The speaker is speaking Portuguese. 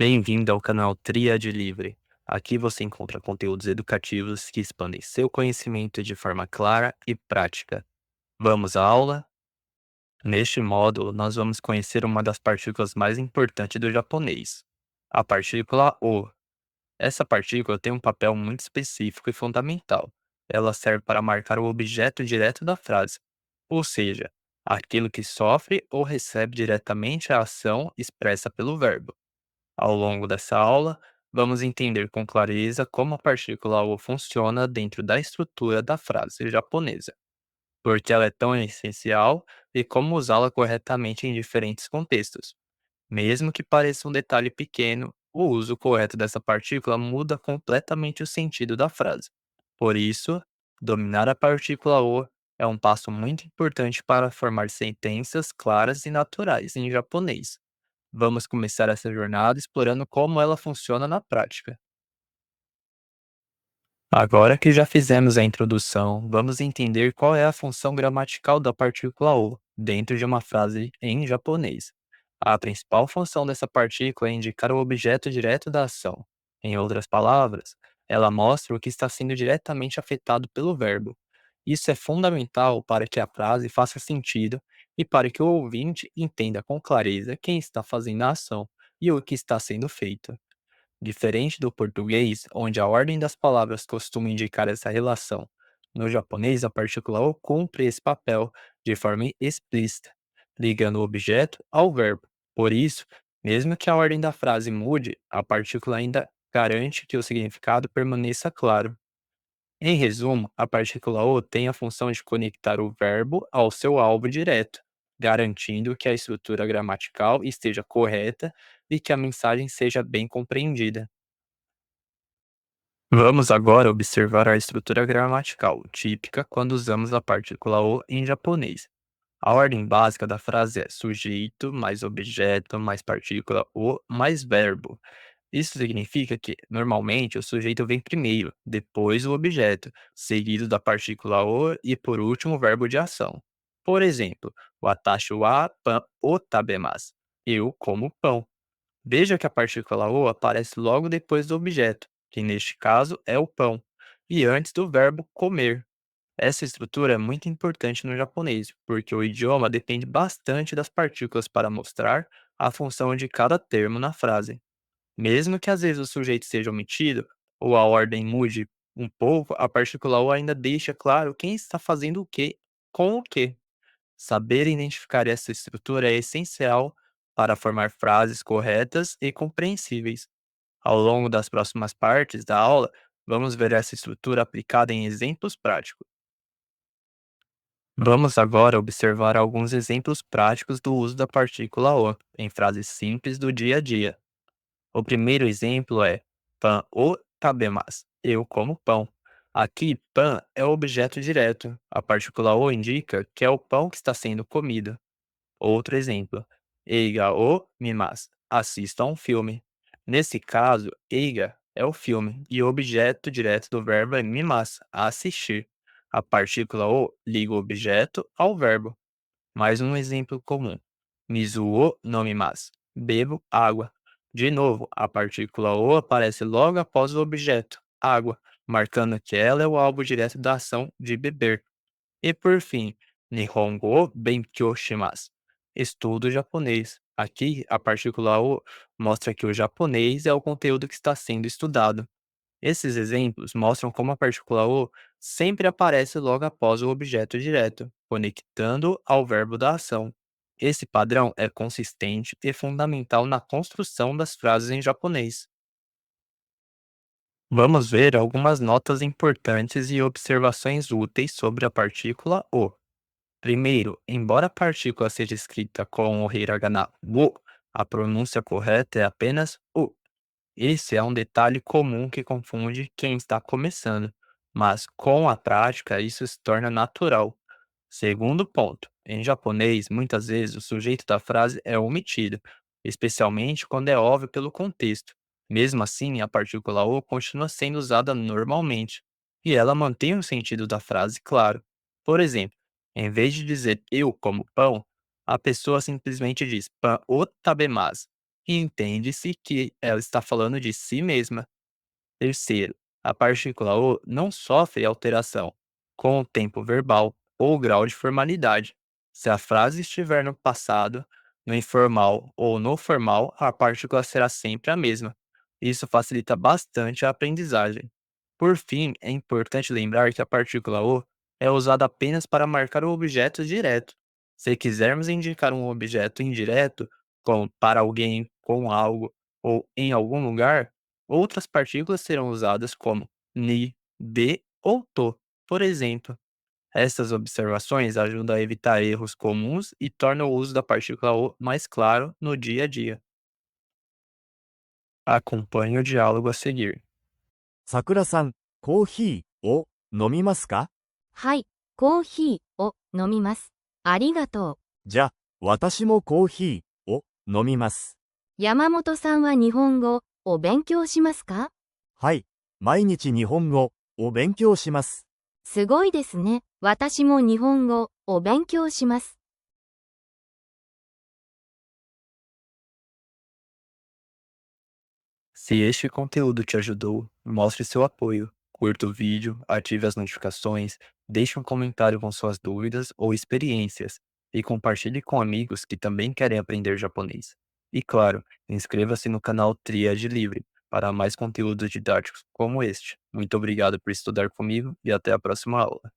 Bem-vindo ao canal Tríade Livre. Aqui você encontra conteúdos educativos que expandem seu conhecimento de forma clara e prática. Vamos à aula? Neste módulo, nós vamos conhecer uma das partículas mais importantes do japonês, a partícula O. Essa partícula tem um papel muito específico e fundamental. Ela serve para marcar o objeto direto da frase, ou seja, aquilo que sofre ou recebe diretamente a ação expressa pelo verbo. Ao longo dessa aula, vamos entender com clareza como a partícula O funciona dentro da estrutura da frase japonesa, porque ela é tão essencial e como usá-la corretamente em diferentes contextos. Mesmo que pareça um detalhe pequeno, o uso correto dessa partícula muda completamente o sentido da frase. Por isso, dominar a partícula O é um passo muito importante para formar sentenças claras e naturais em japonês. Vamos começar essa jornada explorando como ela funciona na prática. Agora que já fizemos a introdução, vamos entender qual é a função gramatical da partícula o dentro de uma frase em japonês. A principal função dessa partícula é indicar o objeto direto da ação. Em outras palavras, ela mostra o que está sendo diretamente afetado pelo verbo. Isso é fundamental para que a frase faça sentido e para que o ouvinte entenda com clareza quem está fazendo a ação e o que está sendo feito. Diferente do português, onde a ordem das palavras costuma indicar essa relação, no japonês a partícula o cumpre esse papel de forma explícita, ligando o objeto ao verbo. Por isso, mesmo que a ordem da frase mude, a partícula ainda garante que o significado permaneça claro. Em resumo, a partícula o tem a função de conectar o verbo ao seu alvo direto, garantindo que a estrutura gramatical esteja correta e que a mensagem seja bem compreendida. Vamos agora observar a estrutura gramatical típica quando usamos a partícula o em japonês. A ordem básica da frase é sujeito mais objeto mais partícula o mais verbo. Isso significa que, normalmente, o sujeito vem primeiro, depois o objeto, seguido da partícula o e, por último, o verbo de ação. Por exemplo, watashi wa pan o tabemasu. Eu como pão. Veja que a partícula o aparece logo depois do objeto, que neste caso é o pão, e antes do verbo comer. Essa estrutura é muito importante no japonês, porque o idioma depende bastante das partículas para mostrar a função de cada termo na frase. Mesmo que às vezes o sujeito seja omitido ou a ordem mude um pouco, a partícula o ainda deixa claro quem está fazendo o que com o que. Saber identificar essa estrutura é essencial para formar frases corretas e compreensíveis. Ao longo das próximas partes da aula, vamos ver essa estrutura aplicada em exemplos práticos. Vamos agora observar alguns exemplos práticos do uso da partícula o em frases simples do dia a dia. O primeiro exemplo é pan o tabemasu. Eu como pão. Aqui, pan é o objeto direto. A partícula o indica que é o pão que está sendo comido. Outro exemplo. Eiga o mimasu. Assista a um filme. Nesse caso, eiga é o filme e o objeto direto do verbo é mimasu, assistir. A partícula o liga o objeto ao verbo. Mais um exemplo comum. Mizu o nomimasu. Bebo água. De novo, a partícula o aparece logo após o objeto, água, marcando que ela é o alvo direto da ação de beber. E por fim, Nihongo o benkyou shimasu. Estudo japonês. Aqui, a partícula o mostra que o japonês é o conteúdo que está sendo estudado. Esses exemplos mostram como a partícula o sempre aparece logo após o objeto direto, conectando ao verbo da ação. Esse padrão é consistente e fundamental na construção das frases em japonês. Vamos ver algumas notas importantes e observações úteis sobre a partícula o. Primeiro, embora a partícula seja escrita com o hiragana wo, a pronúncia correta é apenas o. Esse é um detalhe comum que confunde quem está começando, mas com a prática isso se torna natural. Segundo ponto, em japonês, muitas vezes o sujeito da frase é omitido, especialmente quando é óbvio pelo contexto. Mesmo assim, a partícula o continua sendo usada normalmente, e ela mantém o sentido da frase claro. Por exemplo, em vez de dizer eu como pão, a pessoa simplesmente diz pan o tabemasu, e entende-se que ela está falando de si mesma. Terceiro, a partícula O não sofre alteração com o tempo verbal ou grau de formalidade. Se a frase estiver no passado, no informal ou no formal, a partícula será sempre a mesma. Isso facilita bastante a aprendizagem. Por fim, é importante lembrar que a partícula O é usada apenas para marcar o objeto direto. Se quisermos indicar um objeto indireto, como para alguém, com algo ou em algum lugar, outras partículas serão usadas como ni, de ou to, por exemplo. Essas observações ajudam a evitar erros comuns e tornam o uso da partícula O mais claro no dia a dia. Acompanhe o diálogo a seguir. さくらさん、コーヒーを飲みますか？はい、コーヒーを飲みます。ありがとう。じゃあ、私もコーヒーを飲みます。山本さんは日本語を勉強しますか？はい、毎日日本語を勉強します。すごいですね。私も日本語を勉強します。Se este conteúdo te ajudou, mostre seu apoio. Curta o vídeo, ative as notificações, deixe um comentário com suas dúvidas ou experiências e compartilhe com amigos que também querem aprender japonês. E claro, inscreva-se no canal Triade Livre para mais conteúdos didáticos como este. Muito obrigado por estudar comigo e até a próxima aula.